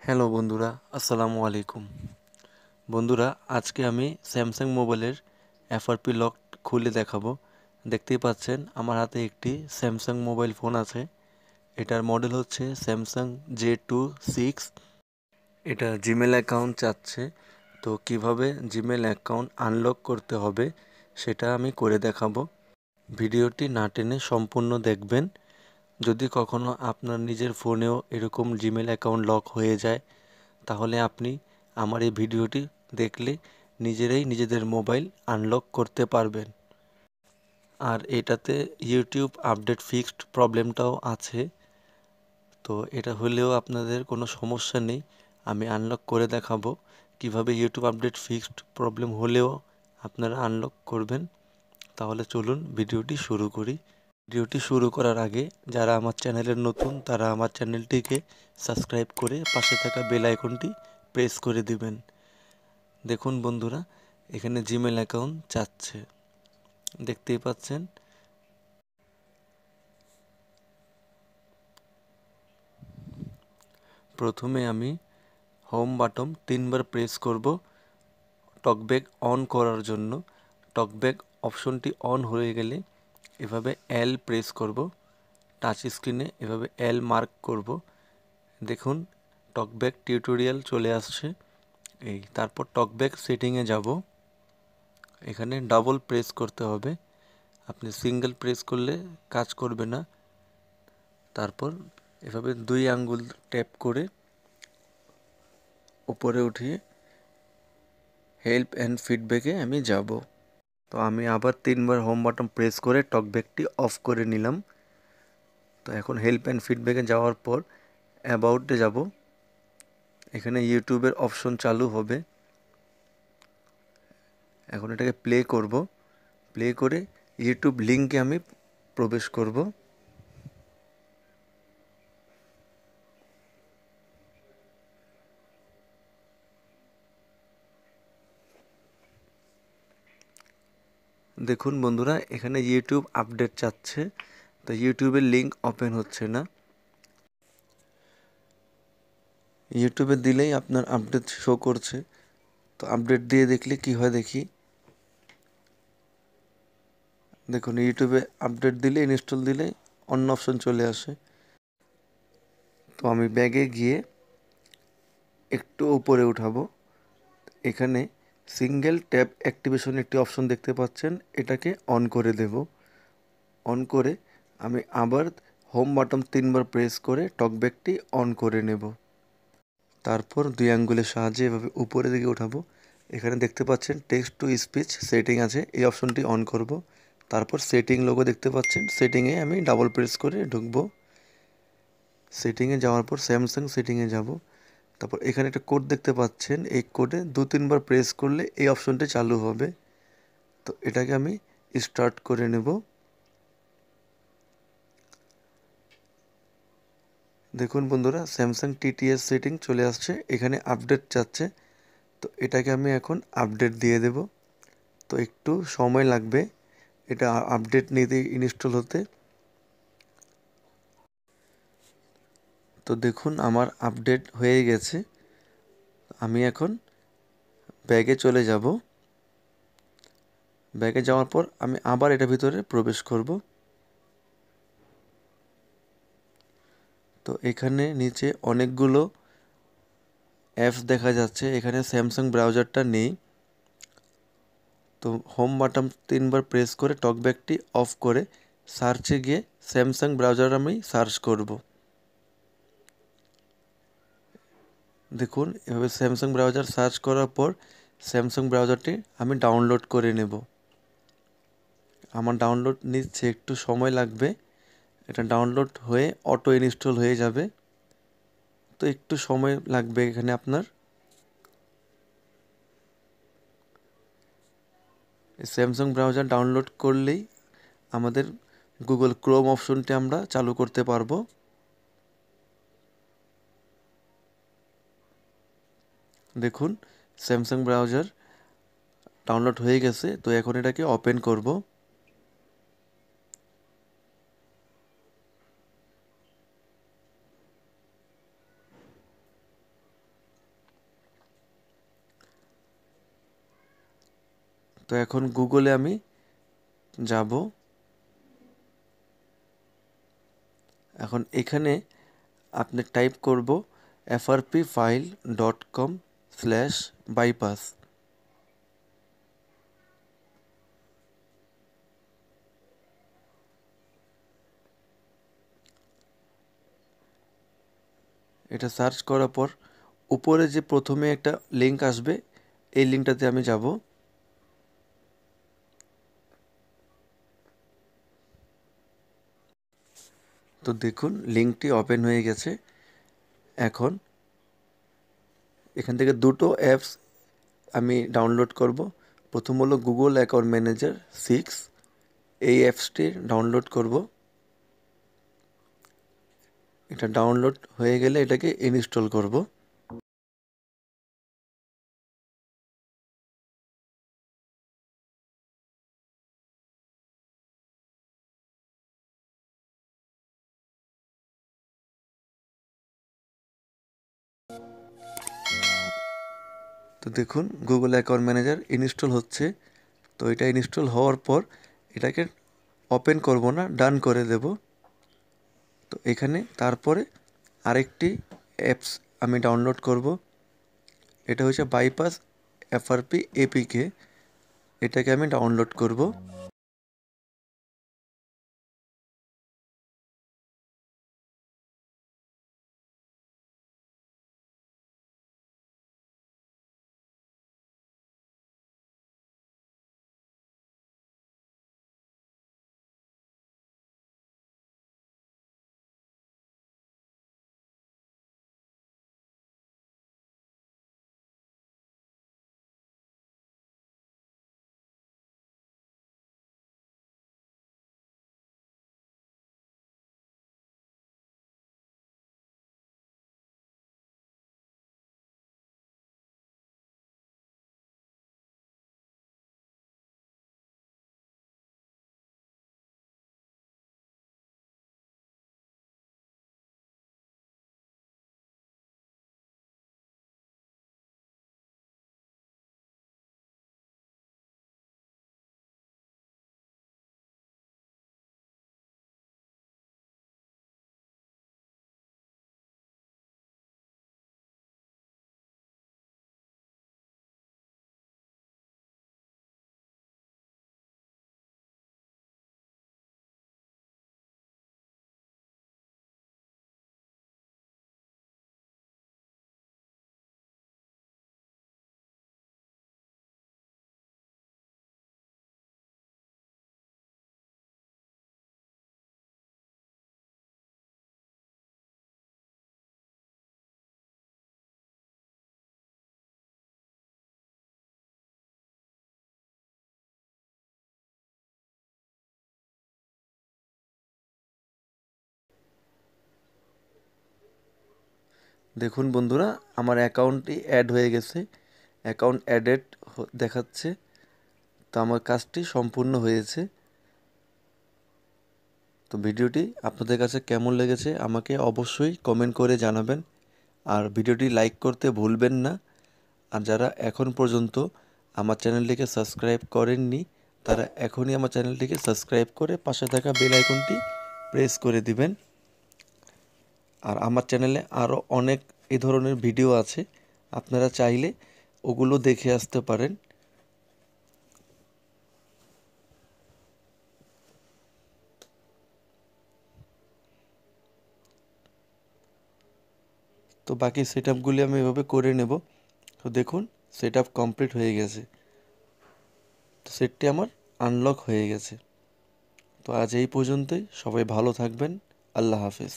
Hello বন্ধুরা, আসসালামু আলাইকুম। বন্ধুরা, আজকে আমি স্যামসাং মোবাইলের এফআরপি লক খুলে দেখাবো। দেখতেই পাচ্ছেন আমার হাতে একটি স্যামসাং মোবাইল ফোন আছে। এটার মডেল হচ্ছে স্যামসাং J2-6। এটা জিমেল অ্যাকাউন্ট চাচ্ছে, তো কিভাবে জিমেল অ্যাকাউন্ট আনলক করতে হবে সেটা আমি করে দেখাবো। ভিডিওটি না টেনে সম্পূর্ণ দেখবেন। যদি কখনো আপনার নিজের ফোনেও এরকম জিমেল অ্যাকাউন্ট লক হয়ে যায়, তাহলে আপনি আমার এই ভিডিওটি দেখলে নিজেরাই নিজেদের মোবাইল আনলক করতে পারবেন। আর এটাতে ইউটিউব আপডেট ফিক্সড প্রবলেমটাও আছে, তো এটা হলেও আপনাদের কোনো সমস্যা নেই। আমি আনলক করে দেখাবো কিভাবে ইউটিউব আপডেট ফিক্সড প্রবলেম হলেও আপনারা আনলক করবেন। তাহলে চলুন ভিডিওটি শুরু করি। ভিডিওটি শুরু করার আগে যারা আমার চ্যানেলের নতুন তারা আমার চ্যানেলটিকে সাবস্ক্রাইব করে পাশে থাকা বেল আইকনটি প্রেস করে দিবেন। দেখুন বন্ধুরা, এখানে জিমেল অ্যাকাউন্ট চাচ্ছে, দেখতেই পাচ্ছেন। প্রথমে আমি হোম বাটন 3বার প্রেস করব টকব্যাক অন করার জন্য। টকব্যাক অপশনটি অন হয়ে গেলে এভাবে এল প্রেস করব, টাচ স্ক্রিনে এভাবে এল মার্ক করব। দেখুন টকব্যাক টিউটোরিয়াল চলে আসছে। তারপর টকব্যাক সেটিংয়ে যাব। এখানে ডাবল প্রেস করতে হবে, আপনি সিঙ্গেল প্রেস করলে কাজ করবে না। তারপর এভাবে 2 আঙ্গুল ট্যাপ করে উপরে উঠিয়ে হেল্প অ্যান্ড ফিডব্যাকে আমি যাব। তো আমি আবার 3বার হোম বাটন প্রেস করে টকব্যাকটি অফ করে নিলাম। তো এখন হেল্প অ্যান্ড ফিডব্যাকে যাওয়ার পর অ্যাবাউটে যাব। এখানে ইউটিউবের অপশন চালু হবে। এখন এটাকে প্লে করব। প্লে করে ইউটিউব লিঙ্কে আমি প্রবেশ করব। দেখুন বন্ধুরা, এখানে ইউটিউব আপডেট চাচ্ছে, তো ইউটিউবের লিঙ্ক ওপেন হচ্ছে না। ইউটিউবে দিলেই আপনার আপডেট শো করছে। তো আপডেট দিয়ে দেখলে কি হয় দেখি। দেখুন ইউটিউবে আপডেট দিলে, ইনস্টল দিলে অন্য অপশন চলে আসে। তো আমি ব্যাগে গিয়ে একটু উপরে উঠাবো। এখানে সিঙ্গেল ট্যাব অ্যাক্টিভেশন একটি অপশন দেখতে পাচ্ছেন, এটাকে অন করে দেব। অন করে আমি আবার হোম বাটন 3বার প্রেস করে টকব্যাকটি অন করে নেব। তারপর 2 আঙ্গুলের সাহায্যে এভাবে উপরের দিকে উঠাবো। এখানে দেখতে পাচ্ছেন টেক্সট টু স্পিচ সেটিং আছে, এই অপশনটি অন করব। তারপর সেটিং লোগো দেখতে পাচ্ছেন, সেটিংয়ে আমি ডাবল প্রেস করে ঢুকবো। সেটিংয়ে যাওয়ার পর স্যামসাং সেটিংয়ে যাব। তারপর এখানে একটা কোড দেখতে পাচ্ছেন, এই কোডে 2-3বার প্রেস করলে এই অপশনটি চালু হবে। তো এটাকে আমি স্টার্ট করে নেব। দেখুন বন্ধুরা, স্যামসাং টিটিএস সেটিং চলে আসছে, এখানে আপডেট চাচ্ছে। তো এটাকে আমি এখন আপডেট দিয়ে দেব। তো একটু সময় লাগবে এটা আপডেট নিতে, ইনস্টল হতে। তো দেখুন আমার আপডেট হয়ে গেছে। আমি এখন ব্যাগে চলে যাব। ব্যাগে যাওয়ার পর আমি আবার এটা ভিতরে প্রবেশ করব। তো এখানে নিচে অনেকগুলো অ্যাপস দেখা যাচ্ছে, এখানে স্যামসাং ব্রাউজারটা নেই। তো হোম বাটন 3বার প্রেস করে টকব্যাকটি অফ করে সার্চে গিয়ে স্যামসাং ব্রাউজার আমি সার্চ করব। দেখুন এভাবে স্যামসাং ব্রাউজার সার্চ করার পর স্যামসাং ব্রাউজারটি আমি ডাউনলোড করে নেব। আমার ডাউনলোড নিচ্ছে, একটু সময় লাগবে। এটা ডাউনলোড হয়ে অটো ইনস্টল হয়ে যাবে, তো একটু সময় লাগবে এখানে আপনার। স্যামসাং ব্রাউজার ডাউনলোড করলেই আমাদের গুগল ক্রোম অপশনটি আমরা চালু করতে পারবো। দেখুন স্যামসাং ব্রাউজার ডাউনলোড হয়ে গেছে, তো এখন এটাকে ওপেন করব। তো এখন গুগলে আমি যাব। এখন এখানে আপনি টাইপ করব frpfile.com/bypass। এটা সার্চ করার পর উপরে যে প্রথমে একটা লিঙ্ক আসবে, এই লিঙ্কটাতে আমি যাব। তো দেখুন লিঙ্কটি ওপেন হয়ে গেছে। এখন এখান থেকে দুটো অ্যাপস আমি ডাউনলোড করব। প্রথম হলো গুগল অ্যাকাউন্ট ম্যানেজার 6, এই অ্যাপসটি ডাউনলোড করব। এটা ডাউনলোড হয়ে গেলে এটাকে ইনস্টল করব। তো দেখুন গুগল অ্যাকাউন্ট ম্যানেজার ইনস্টল হচ্ছে। তো এটা ইনস্টল হওয়ার পর এটাকে ওপেন করব না, ডান করে দেব। তো এখানে তারপরে আরেকটি অ্যাপস আমি ডাউনলোড করব। এটা হচ্ছে বাইপাস এফআরপি এপিকে। এটাকে আমি ডাউনলোড করব। দেখুন বন্ধুরা, আমার অ্যাকাউন্টটি অ্যাড হয়ে গেছে। অ্যাকাউন্ট অ্যাডেড দেখাচ্ছে। তো আমার কাজটি সম্পূর্ণ হয়েছে। তো ভিডিওটি আপনাদের কাছে কেমন লেগেছে আমাকে অবশ্যই কমেন্ট করে জানাবেন। আর ভিডিওটি লাইক করতে ভুলবেন না। আর যারা এখন পর্যন্ত আমার চ্যানেলটিকে সাবস্ক্রাইব করেননি, তারা এখনই আমার চ্যানেলটিকে সাবস্ক্রাইব করে পাশে থাকা বেল আইকনটি প্রেস করে দিবেন। আর আমার চ্যানেলে আরও অনেক এই ধরনের ভিডিও আছে, আপনারা চাইলে ওগুলো দেখে আসতে পারেন। তো বাকি সেটআপগুলি আমি এভাবে করে নেব। তো দেখুন সেটআপ কমপ্লিট হয়ে গেছে। তো সেটটি আমার আনলক হয়ে গেছে। তো আজ এই পর্যন্তই। সবাই ভালো থাকবেন। আল্লাহ হাফেজ।